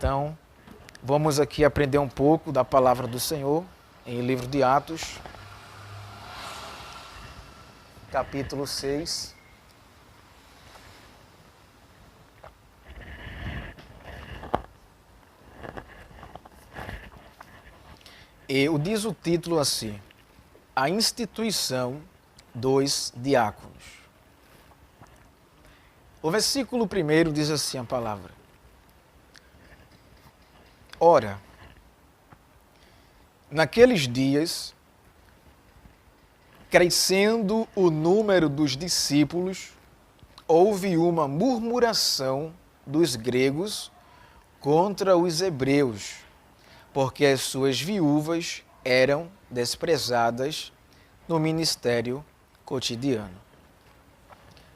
Então, vamos aqui aprender um pouco da palavra do Senhor em livro de Atos, capítulo 6. E diz o título assim: A instituição dos diáconos. O versículo 1 diz assim a palavra: Ora, naqueles dias, crescendo o número dos discípulos, houve uma murmuração dos gregos contra os hebreus, porque as suas viúvas eram desprezadas no ministério cotidiano.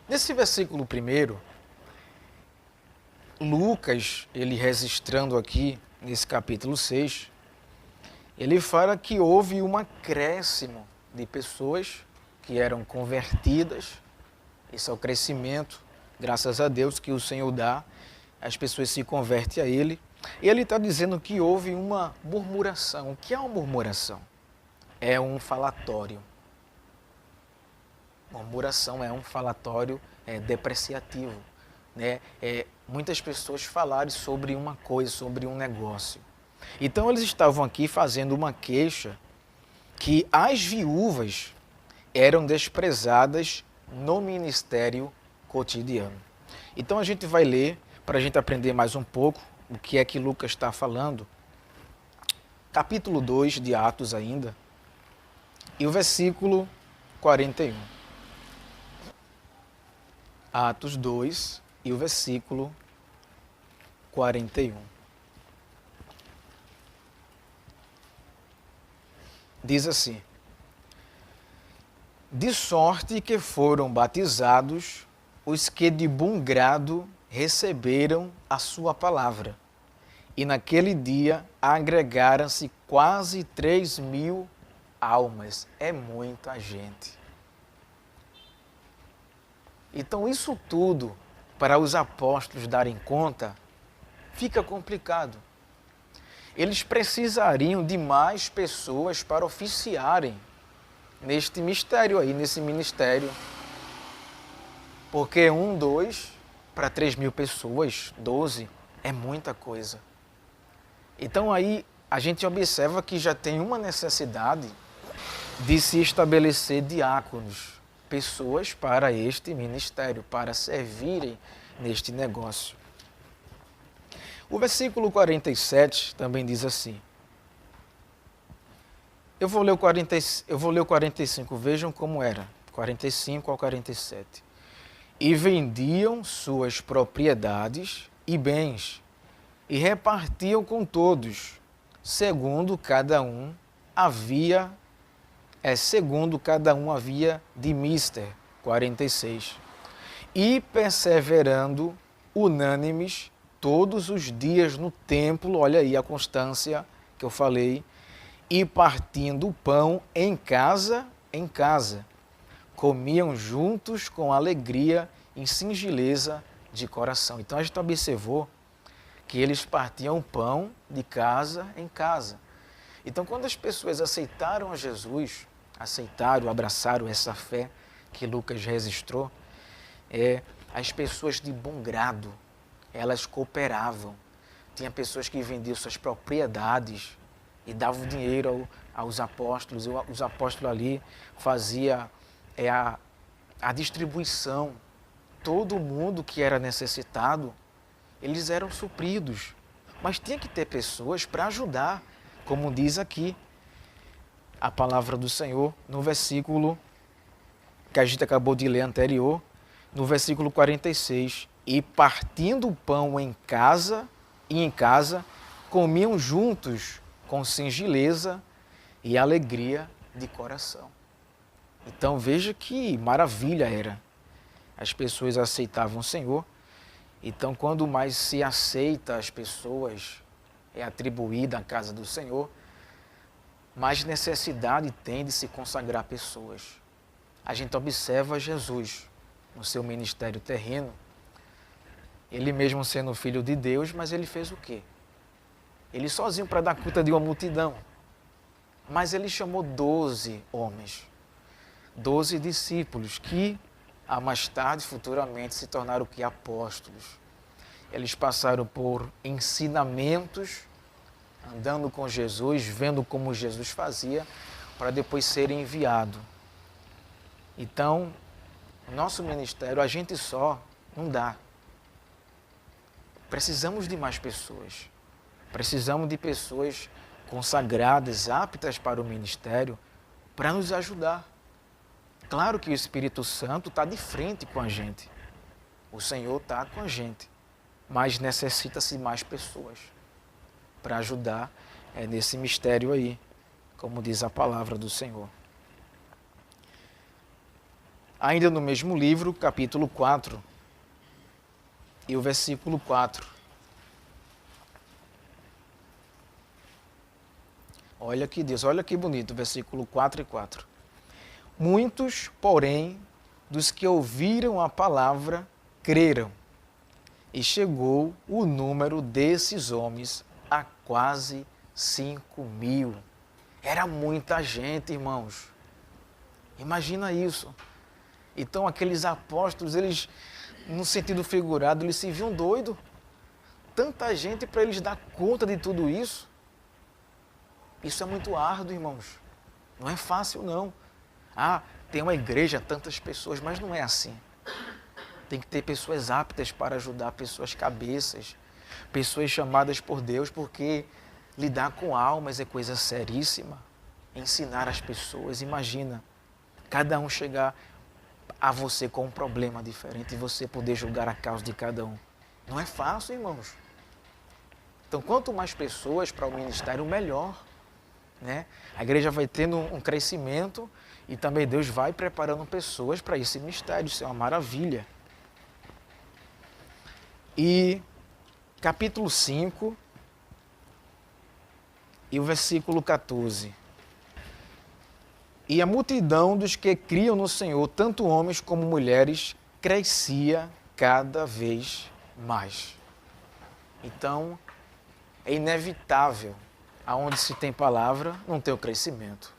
Nesse versículo 1, Lucas, ele registrando aqui nesse capítulo 6, ele fala que houve um acréscimo de pessoas que eram convertidas. Esse é o crescimento, graças a Deus, que o Senhor dá. As pessoas se convertem a Ele. E Ele está dizendo que houve uma murmuração. O que é uma murmuração? É um falatório. Murmuração é um falatório depreciativo, né? Muitas pessoas falarem sobre uma coisa, sobre um negócio. Então eles estavam aqui fazendo uma queixa que as viúvas eram desprezadas no ministério cotidiano. Então a gente vai ler, para a gente aprender mais um pouco o que é que Lucas está falando. Capítulo 2 de Atos ainda, e o versículo 41. Atos 2 e o versículo 41. Diz assim: De sorte que foram batizados os que de bom grado receberam a sua palavra. E naquele dia agregaram-se quase 3.000 almas. É muita gente. Então isso tudo, para os apóstolos darem conta, fica complicado. Eles precisariam de mais pessoas para oficiarem neste mistério aí, nesse ministério. Porque 1, 2, para 3.000 pessoas, 12, é muita coisa. Então aí a gente observa que já tem uma necessidade de se estabelecer diáconos, pessoas para este ministério, para servirem neste negócio. O versículo 47 também diz assim. Eu vou ler o 45, vejam como era, 45 ao 47. E vendiam suas propriedades e bens, e repartiam com todos, segundo cada um havia de mister, 46. E perseverando unânimes todos os dias no templo, olha aí a constância que eu falei, e partindo o pão em casa, comiam juntos com alegria e singeleza de coração. Então a gente observou que eles partiam o pão de casa em casa. Então quando as pessoas aceitaram a Jesus, abraçaram essa fé que Lucas registrou, as pessoas de bom grado, elas cooperavam. Tinha pessoas que vendiam suas propriedades e davam dinheiro aos apóstolos. Os apóstolos ali faziam a distribuição. Todo mundo que era necessitado, eles eram supridos. Mas tinha que ter pessoas para ajudar, como diz aqui a palavra do Senhor no versículo que a gente acabou de ler anterior, no versículo 46. E partindo o pão em casa, comiam juntos com singeleza e alegria de coração. Então veja que maravilha era. As pessoas aceitavam o Senhor. Então quando mais se aceita as pessoas, é atribuída à casa do Senhor, mais necessidade tem de se consagrar pessoas. A gente observa Jesus no seu ministério terreno, ele mesmo sendo filho de Deus, mas ele fez o quê? ele sozinho para dar conta de uma multidão. Mas ele chamou 12 homens, 12 discípulos, que a mais tarde, futuramente, se tornaram o que? Apóstolos. Eles passaram por ensinamentos, andando com Jesus, vendo como Jesus fazia, para depois serem enviados. Então, nosso ministério, a gente só não dá. Precisamos de mais pessoas. Precisamos de pessoas consagradas, aptas para o ministério, para nos ajudar. Claro que o Espírito Santo está de frente com a gente. O Senhor está com a gente. Mas necessita-se mais pessoas para ajudar nesse mistério aí, como diz a palavra do Senhor. Ainda no mesmo livro, capítulo 4, e o versículo 4. Olha que Deus, olha que bonito, versículo 4 e 4. Muitos, porém, dos que ouviram a palavra, creram, e chegou o número desses homens a quase 5.000. Era muita gente, irmãos. Imagina isso. Então, aqueles apóstolos, eles, no sentido figurado, eles se viam doidos. Tanta gente para eles dar conta de tudo isso. Isso é muito árduo, irmãos. Não é fácil, não. Ah, tem uma igreja, tantas pessoas, mas não é assim. Tem que ter pessoas aptas para ajudar, pessoas cabeças, pessoas chamadas por Deus, porque lidar com almas é coisa seríssima. Ensinar as pessoas, imagina, cada um chegar a você com um problema diferente e você poder julgar a causa de cada um. Não é fácil, irmãos. Então, quanto mais pessoas para o ministério, melhor. Né? A igreja vai tendo um crescimento e também Deus vai preparando pessoas para esse ministério. Isso é uma maravilha. E capítulo 5 e o versículo 14. E a multidão dos que criam no Senhor, tanto homens como mulheres, crescia cada vez mais. Então, é inevitável, aonde se tem palavra, não tem o crescimento.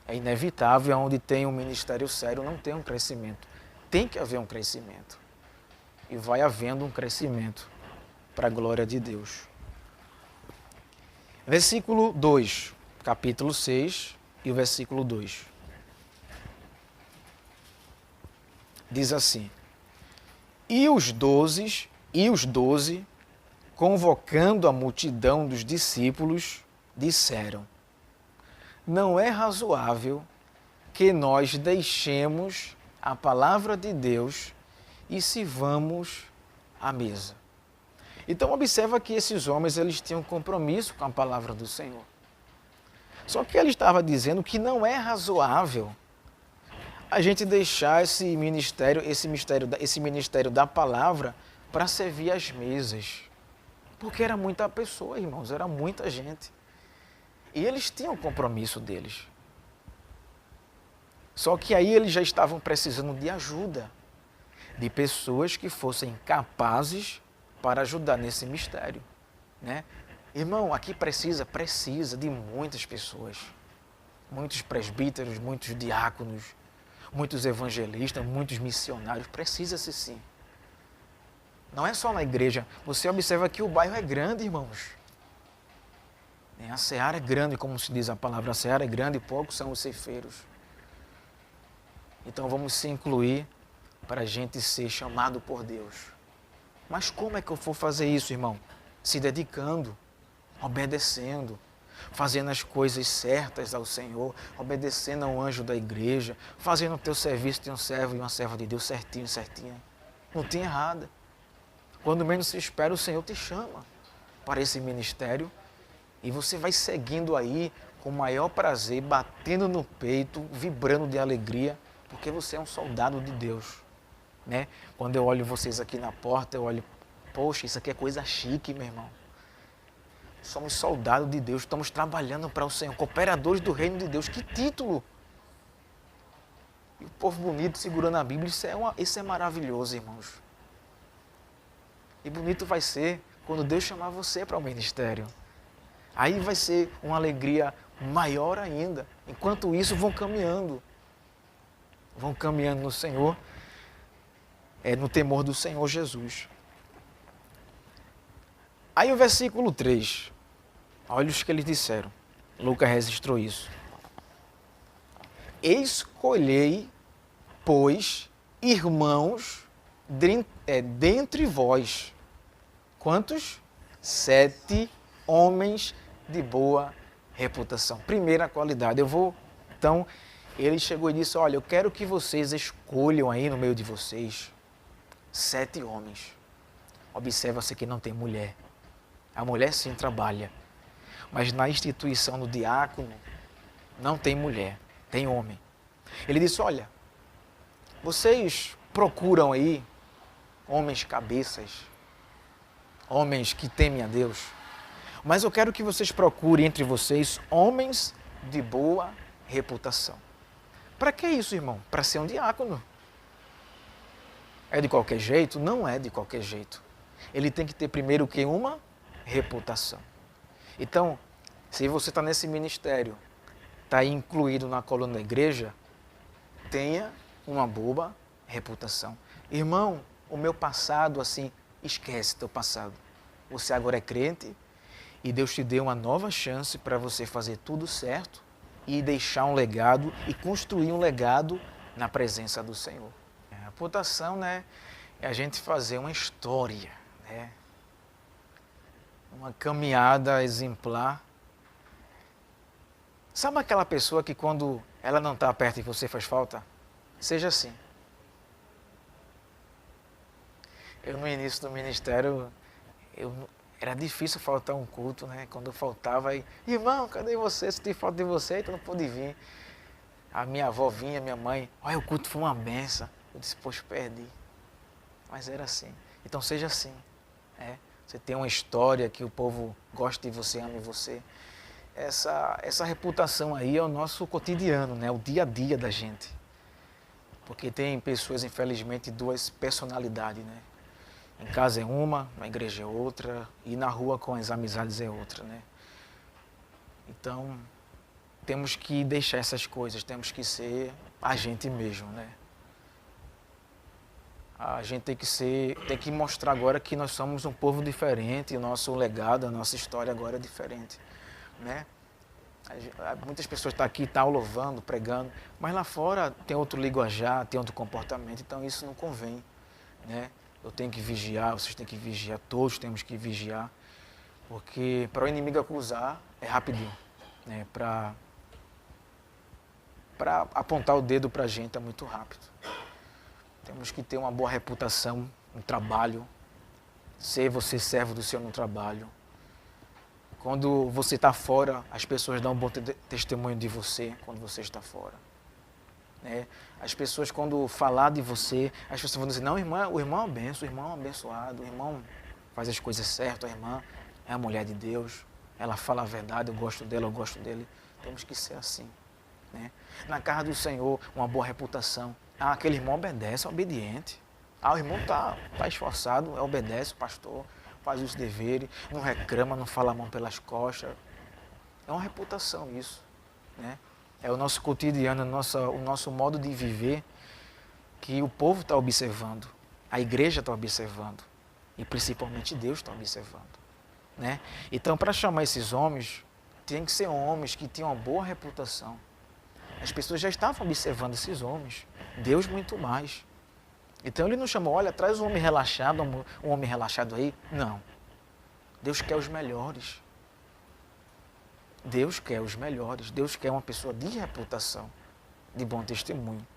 É inevitável, aonde tem um ministério sério, não tem um crescimento. Tem que haver um crescimento. E vai havendo um crescimento para a glória de Deus. Versículo 2, capítulo 6 e o versículo 2. Diz assim: E os doze, convocando a multidão dos discípulos, disseram: Não é razoável que nós deixemos a palavra de Deus e sirvamos à mesa. Então observa que esses homens, eles tinham compromisso com a palavra do Senhor. Só que ele estava dizendo que não é razoável a gente deixar esse ministério da palavra para servir às mesas. Porque era muita pessoa, irmãos, era muita gente. E eles tinham o compromisso deles. Só que aí eles já estavam precisando de ajuda, de pessoas que fossem capazes para ajudar nesse mistério, né? Irmão, aqui precisa de muitas pessoas. Muitos presbíteros, muitos diáconos, muitos evangelistas, muitos missionários. Precisa-se sim. Não é só na igreja. Você observa que o bairro é grande, irmãos. A seara é grande, como se diz a palavra. A seara é grande e poucos são os ceifeiros. Então vamos se incluir para a gente ser chamado por Deus. Mas como é que eu vou fazer isso, irmão? Se dedicando, obedecendo, fazendo as coisas certas ao Senhor, obedecendo ao anjo da igreja, fazendo o teu serviço de um servo e uma serva de Deus certinho, certinha. Não tem errada. Quando menos se espera, o Senhor te chama para esse ministério e você vai seguindo aí com o maior prazer, batendo no peito, vibrando de alegria, porque você é um soldado de Deus. Né? Quando eu olho vocês aqui na porta, eu olho, poxa, isso aqui é coisa chique, meu irmão. Somos soldados de Deus, estamos trabalhando para o Senhor, cooperadores do reino de Deus. Que título! E o povo bonito segurando a Bíblia, isso é maravilhoso, irmãos. E bonito vai ser quando Deus chamar você para o ministério. Aí vai ser uma alegria maior ainda. Enquanto isso, vão caminhando no Senhor, no temor do Senhor Jesus. Aí o versículo 3, olha os que eles disseram. Lucas registrou isso. Escolhei, pois, irmãos, dentre vós. Quantos? 7 homens de boa reputação. Primeira qualidade. Então, ele chegou e disse, olha, eu quero que vocês escolham aí no meio de vocês 7 homens. Observa-se que não tem mulher. A mulher sim trabalha. Mas na instituição do diácono, não tem mulher, tem homem. Ele disse, olha, vocês procuram aí homens cabeças, homens que temem a Deus, mas eu quero que vocês procurem entre vocês homens de boa reputação. Para que isso, irmão? Para ser um diácono. É de qualquer jeito? Não é de qualquer jeito. Ele tem que ter primeiro o quê? Uma reputação. Então, se você está nesse ministério, está incluído na coluna da igreja, tenha uma boa reputação. Irmão, o meu passado, assim, esquece teu passado. Você agora é crente e Deus te deu uma nova chance para você fazer tudo certo e deixar um legado e construir um legado na presença do Senhor. A reputação, né, é a gente fazer uma história, né? Uma caminhada exemplar. Sabe aquela pessoa que quando ela não está perto de você faz falta? Seja assim. Eu no início do ministério, era difícil faltar um culto, né? Quando eu faltava, aí, irmão, cadê você? Se tem falta de você, então não pode vir. A minha avó vinha, minha mãe, olha, o culto foi uma benção. Eu disse, poxa, perdi. Mas era assim. Então seja assim. Você tem uma história que o povo gosta de você, ama você. Essa reputação aí é o nosso cotidiano, né? O dia a dia da gente. Porque tem pessoas, infelizmente, 2 personalidades, né? Em casa é uma, na igreja é outra, e na rua com as amizades é outra, né? Então, temos que deixar essas coisas, temos que ser a gente mesmo, né? A gente tem que mostrar agora que nós somos um povo diferente, o nosso legado, a nossa história agora é diferente, né? Muitas pessoas estão aqui, estão louvando, pregando, mas lá fora tem outro linguajar, tem outro comportamento, então isso não convém, né? Eu tenho que vigiar, vocês têm que vigiar, todos temos que vigiar, porque para o inimigo acusar é rapidinho, né? Para apontar o dedo para a gente é muito rápido. Temos que ter uma boa reputação no trabalho, ser você servo do Senhor no trabalho. Quando você está fora, as pessoas dão um bom testemunho de você quando você está fora. Né? As pessoas, quando falar de você, as pessoas vão dizer, não, irmã, o irmão é uma benção, o irmão é um abençoado, o irmão faz as coisas certas, a irmã é a mulher de Deus, ela fala a verdade, eu gosto dela, eu gosto dele. Temos que ser assim. Né? Na casa do Senhor, uma boa reputação. Aquele irmão obedece, é obediente. O irmão está esforçado, obedece o pastor, faz os deveres, não reclama, não fala a mão pelas costas. É uma reputação isso. Né? É o nosso cotidiano, o nosso modo de viver que o povo está observando, a igreja está observando e principalmente Deus está observando. Né? Então, para chamar esses homens, tem que ser homens que tenham uma boa reputação. As pessoas já estavam observando esses homens, Deus muito mais. Então ele não chamou, olha, traz um homem relaxado aí. Não. Deus quer os melhores. Deus quer os melhores. Deus quer uma pessoa de reputação, de bom testemunho.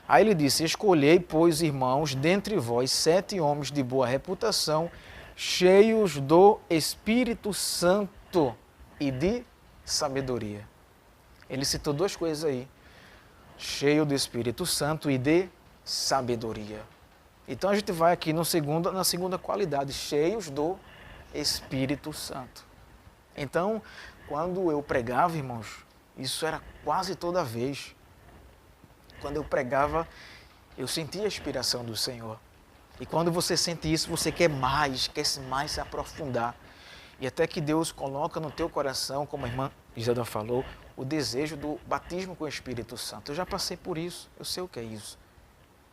Aí ele disse, escolhei, pois, irmãos, dentre vós 7 homens de boa reputação, cheios do Espírito Santo e de sabedoria. Ele citou 2 coisas aí, cheio do Espírito Santo e de sabedoria. Então a gente vai aqui na segunda qualidade, cheios do Espírito Santo. Então, quando eu pregava, irmãos, isso era quase toda vez. Quando eu pregava, eu sentia a inspiração do Senhor. E quando você sente isso, você quer mais se aprofundar. E até que Deus coloca no teu coração, como a irmã Isadora falou, o desejo do batismo com o Espírito Santo. Eu já passei por isso, eu sei o que é isso.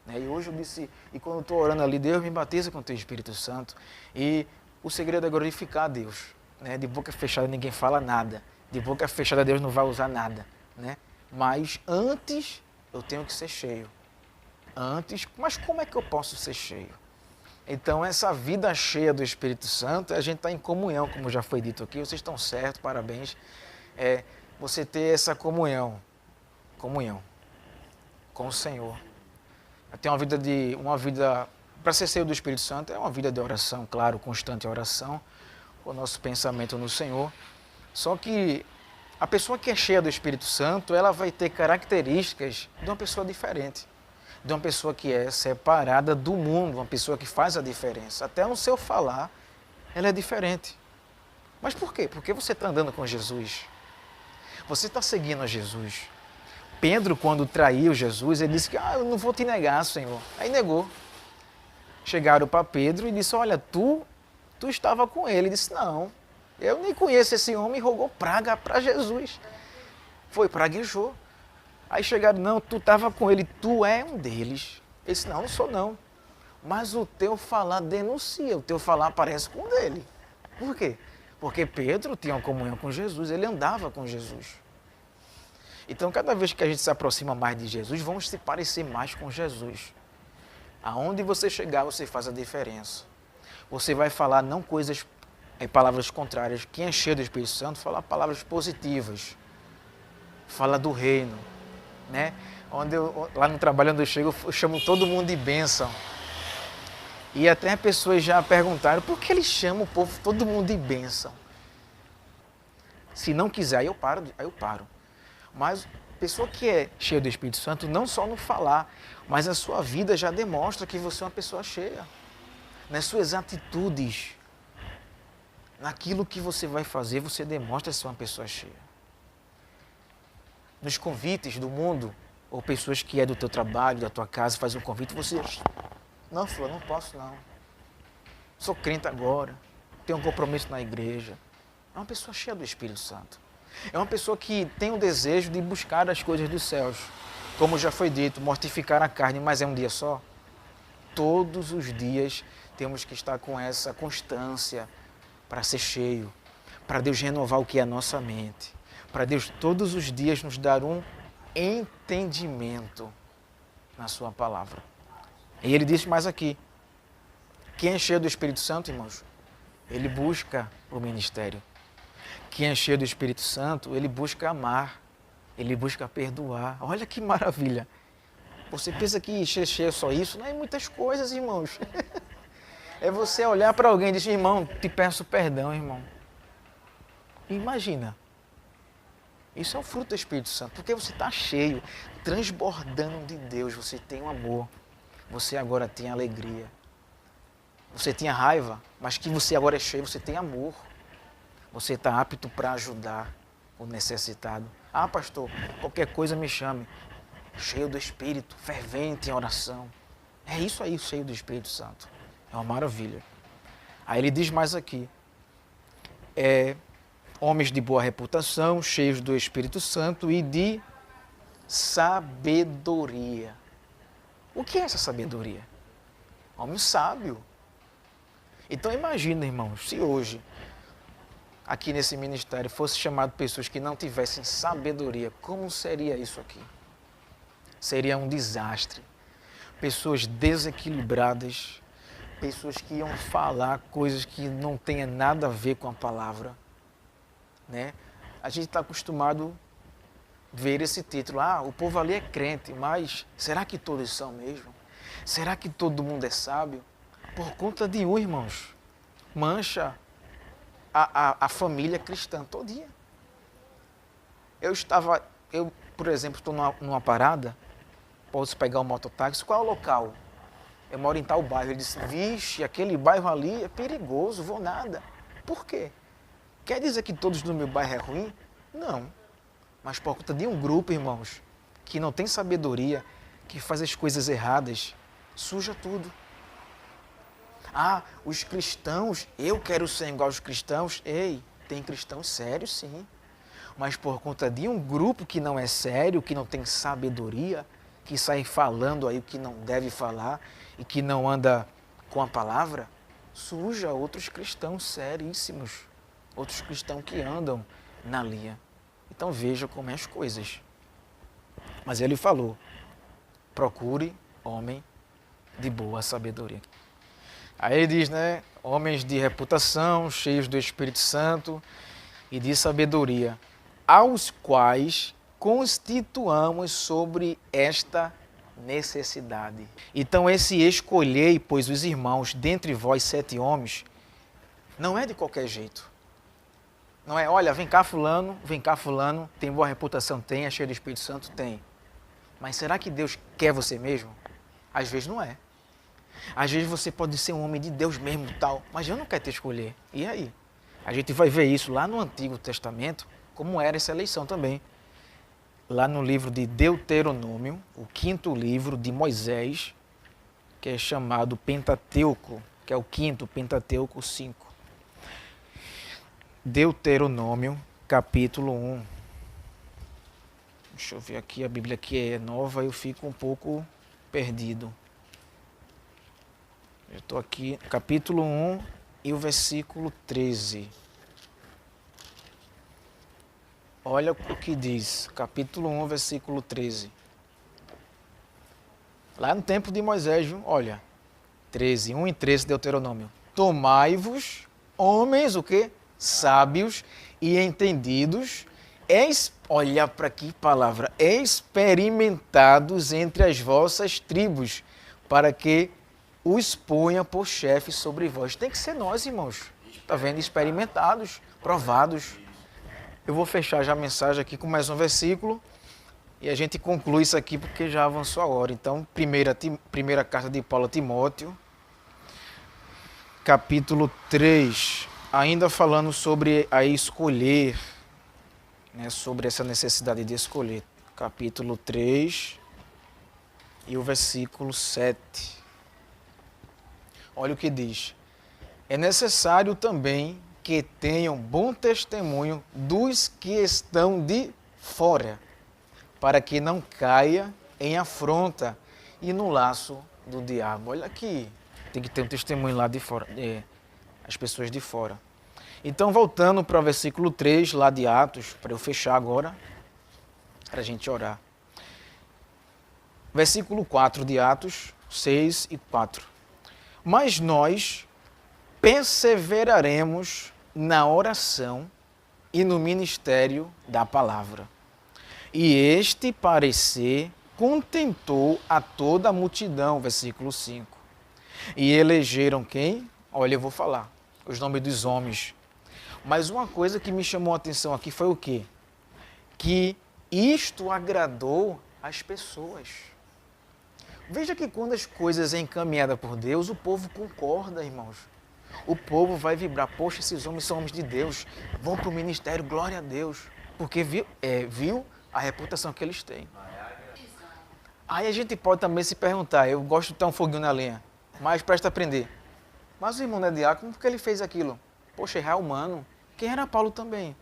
E hoje eu disse, e quando eu estou orando ali, Deus me batiza com o teu Espírito Santo. E o segredo é glorificar a Deus. De boca fechada ninguém fala nada. De boca fechada Deus não vai usar nada. Mas antes eu tenho que ser cheio. Antes, mas como é que eu posso ser cheio? Então essa vida cheia do Espírito Santo, a gente está em comunhão, como já foi dito aqui, vocês estão certos, parabéns. Você ter essa comunhão com o Senhor. Ter uma vida, para ser cheio do Espírito Santo, é uma vida de oração, claro, constante oração, com o nosso pensamento no Senhor. Só que a pessoa que é cheia do Espírito Santo, ela vai ter características de uma pessoa diferente. De uma pessoa que é separada do mundo, uma pessoa que faz a diferença. Até no seu falar, ela é diferente. Mas por quê? Porque você está andando com Jesus. Você está seguindo a Jesus. Pedro, quando traiu Jesus, ele disse que eu não vou te negar, Senhor. Aí negou. Chegaram para Pedro e disse, olha, tu estava com ele. Ele disse, não, eu nem conheço esse homem, e rogou praga para Jesus. Foi, praguejou. Aí chegaram, não, tu estava com ele, tu é um deles. Ele disse, não sou não. Mas o teu falar denuncia, o teu falar parece com o dele. Por quê? Porque Pedro tinha uma comunhão com Jesus, ele andava com Jesus. Então, cada vez que a gente se aproxima mais de Jesus, vamos se parecer mais com Jesus. Aonde você chegar, você faz a diferença. Você vai falar não palavras contrárias. Quem é cheio do Espírito Santo, fala palavras positivas. Fala do reino. Lá no trabalho onde eu chego, eu chamo todo mundo de bênção. E até as pessoas já perguntaram por que eles chamam o povo, todo mundo de bênção. Se não quiser, aí eu paro. Mas a pessoa que é cheia do Espírito Santo, não só no falar, mas a sua vida já demonstra que você é uma pessoa cheia. Nas suas atitudes, naquilo que você vai fazer, você demonstra ser uma pessoa cheia. Nos convites do mundo, ou pessoas que é do teu trabalho, da tua casa, fazem um convite, você... Não, fulano, não posso não. Sou crente agora, tenho um compromisso na igreja. É uma pessoa cheia do Espírito Santo. É uma pessoa que tem o desejo de buscar as coisas dos céus. Como já foi dito, mortificar a carne, mas é um dia só. Todos os dias temos que estar com essa constância para ser cheio, para Deus renovar o que é a nossa mente, para Deus todos os dias nos dar um entendimento na sua palavra. E ele disse mais aqui, quem é cheio do Espírito Santo, irmãos, ele busca o ministério. Quem é cheio do Espírito Santo, ele busca amar, ele busca perdoar. Olha que maravilha. Você pensa que ser cheio é só isso? Não é muitas coisas, irmãos. É você olhar para alguém e dizer, irmão, te peço perdão, irmão. Imagina. Isso é o fruto do Espírito Santo, porque você está cheio, transbordando de Deus, você tem um amor, você agora tem alegria. Você tinha raiva, mas que você agora é cheio, você tem amor. Você está apto para ajudar o necessitado. Ah, pastor, qualquer coisa me chame. Cheio do Espírito, fervente em oração. É isso aí, cheio do Espírito Santo. É uma maravilha. Aí ele diz mais aqui. Homens de boa reputação, cheios do Espírito Santo e de sabedoria. O que é essa sabedoria? Homem sábio. Então imagina, irmãos, se hoje, aqui nesse ministério, fosse chamado pessoas que não tivessem sabedoria, como seria isso aqui? Seria um desastre. Pessoas desequilibradas, pessoas que iam falar coisas que não tenham nada a ver com a palavra. A gente está acostumado a ver esse título, o povo ali é crente, mas será que todos são mesmo? Será que todo mundo é sábio? Por conta de um, irmãos, mancha a família cristã todinha. Eu, por exemplo, estou numa parada, posso pegar um mototáxi, qual é o local? Eu moro em tal bairro. Ele disse, vixe, aquele bairro ali é perigoso, vou nada. Por quê? Quer dizer que todos no meu bairro é ruim? Não. Mas por conta de um grupo, irmãos, que não tem sabedoria, que faz as coisas erradas, suja tudo. Ah, os cristãos, eu quero ser igual aos cristãos. Ei, tem cristãos sérios, sim. Mas por conta de um grupo que não é sério, que não tem sabedoria, que sai falando aí o que não deve falar e que não anda com a palavra, suja outros cristãos seríssimos, outros cristãos que andam na linha. Então veja como é as coisas. Mas ele falou, procure homem de boa sabedoria. Aí ele diz, né, homens de reputação, cheios do Espírito Santo e de sabedoria, aos quais constituamos sobre esta necessidade. Então esse escolhei, pois, os irmãos, dentre vós 7 homens, não é de qualquer jeito. Não é, olha, vem cá fulano, tem boa reputação, tem, é cheio do Espírito Santo, tem. Mas será que Deus quer você mesmo? Às vezes não é. Às vezes você pode ser um homem de Deus mesmo tal, mas Deus não quer te escolher. E aí? A gente vai ver isso lá no Antigo Testamento, como era essa eleição também. Lá no livro de Deuteronômio, o 5º livro de Moisés, que é chamado Pentateuco, que é o 5º Pentateuco 5. Deuteronômio, capítulo 1. Deixa eu ver aqui, a Bíblia aqui é nova, eu fico um pouco perdido. Eu estou aqui, capítulo 1 e o versículo 13. Olha o que diz, capítulo 1, versículo 13. Lá no tempo de Moisés, viu? Olha, 13, 1 e 13, Deuteronômio. Tomai-vos, homens, o quê? Sábios e entendidos, olha para que palavra, experimentados entre as vossas tribos, para que os ponha por chefe sobre vós. Tem que ser nós, irmãos. Está vendo? Experimentados, provados. Eu vou fechar já a mensagem aqui com mais um versículo e a gente conclui isso aqui porque já avançou a hora. Então, primeira carta de Paulo a Timóteo, capítulo 3, ainda falando sobre a escolher, né, sobre essa necessidade de escolher. Capítulo 3 e o versículo 7. Olha o que diz. É necessário também que tenham bom testemunho dos que estão de fora, para que não caia em afronta e no laço do diabo. Olha aqui, tem que ter um testemunho lá de fora, as pessoas de fora. Então, voltando para o versículo 3, lá de Atos, para eu fechar agora, para a gente orar. Versículo 4 de Atos, 6 e 4. Mas nós perseveraremos na oração e no ministério da palavra. E este parecer contentou a toda a multidão, versículo 5. E elegeram quem? Olha, eu vou falar, os nomes dos homens. Mas uma coisa que me chamou a atenção aqui foi o quê? Que isto agradou as pessoas. Veja que quando as coisas é encaminhada por Deus, o povo concorda, irmãos. O povo vai vibrar, poxa, esses homens são homens de Deus, vão para o ministério, glória a Deus. Porque viu a reputação que eles têm. Aí a gente pode também se perguntar, eu gosto de ter um foguinho na lenha, mas presta a aprender. Mas o irmão não é diácono, por que ele fez aquilo? Poxa, é humano. Quem era Paulo também?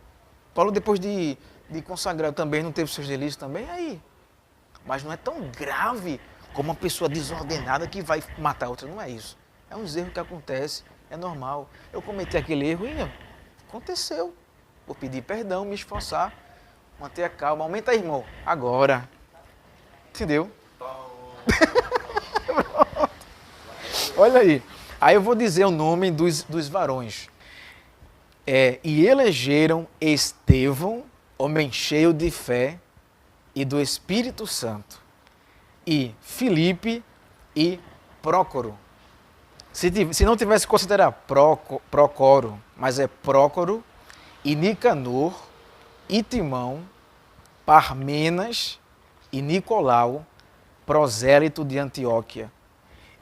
Paulo, depois de consagrar também, não teve seus delícios também? Aí. Mas não é tão grave como uma pessoa desordenada que vai matar outra. Não é isso. É um erro que acontece, é normal. Eu cometi aquele erro e aconteceu. Vou pedir perdão, me esforçar, manter a calma. Aumenta aí, irmão. Agora. Entendeu? Olha aí. Aí eu vou dizer o nome dos varões. E elegeram Estevão, homem cheio de fé e do Espírito Santo, e Filipe e Prócoro. Se não tivesse que considerar Procoro, mas é Prócoro e Nicanor e Timão, Parmenas e Nicolau, prosélito de Antioquia.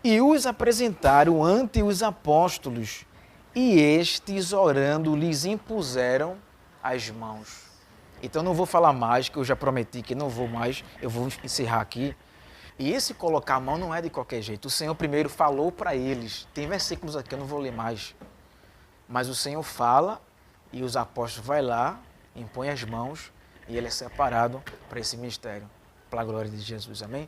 E os apresentaram ante os apóstolos, e estes, orando, lhes impuseram as mãos. Então não vou falar mais, que eu já prometi que não vou mais, eu vou encerrar aqui. E esse colocar a mão não é de qualquer jeito. O Senhor primeiro falou para eles. Tem versículos aqui, eu não vou ler mais. Mas o Senhor fala e os apóstolos vão lá, impõem as mãos e ele é separado para esse mistério. Para a glória de Jesus. Amém?